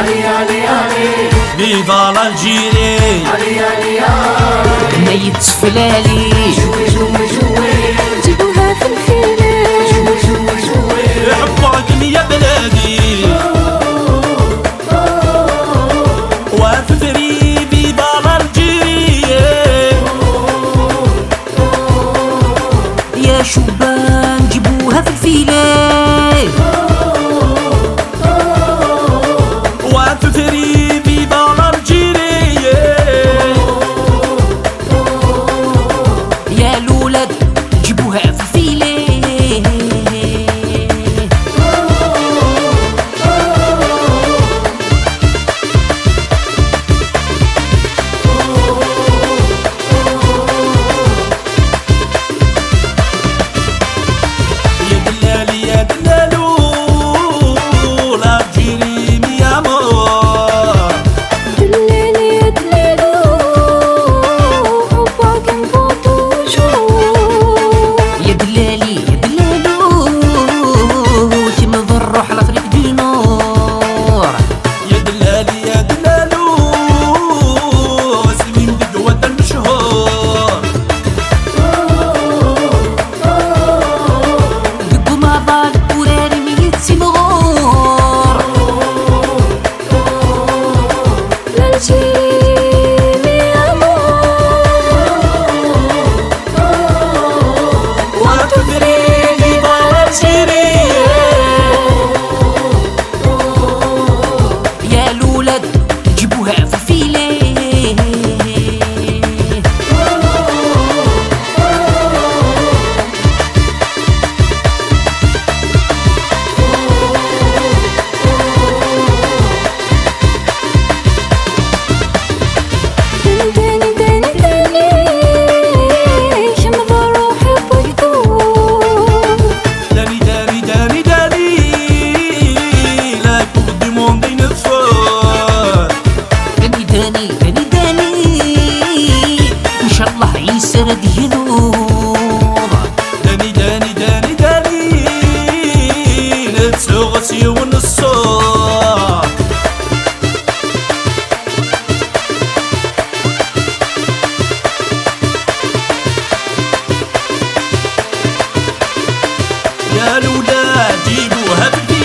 علي علي علي فيفا الجيري، علي علي علي نيت فلالي جوي جوي جوي جيبوها في الفيلة جوي جوي جوي يحبوكم يا بلادي وفي فري فيفا الجيري. يا شبان جيبوها في الفيلة وفي فري فيفا الجيري. يا الولاد جيبوها في الفيلة يا دلالي يا دلالو الجيري مي امور. دلالي يا دلالو حبك نفوت وجوه يا دلالي يا دلالو تمضي الروح على طريق دي نور. يا دلالي يا دلالو سلمين بقوة المشهور. دقوا مع بعض وراني ميت سمغور. للجيل يا وتفري فيفا الجيري. يا الولاد جيبوها في الفيلة داني داني داني شمض روحي بيدور داني داني داني داني لا تقدمون بين الثور. داني داني داني داني ان شاء الله عيسى رد ينور. داني داني داني داني لا تسوغسي ونصور. يا الولاد جيبوها في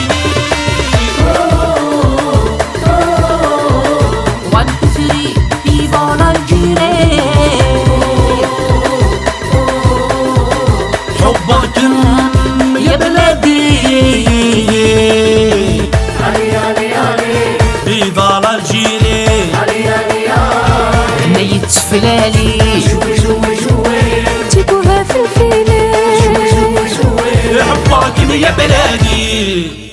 وان ثري فيفا الجيري. حبك يا بلادي علي علي علي فيفا الجيري. علي علي علي نيت فلالي جوي جوي جوي جيبوها في الفيلة جوي جوي يحبوكم يا بلادي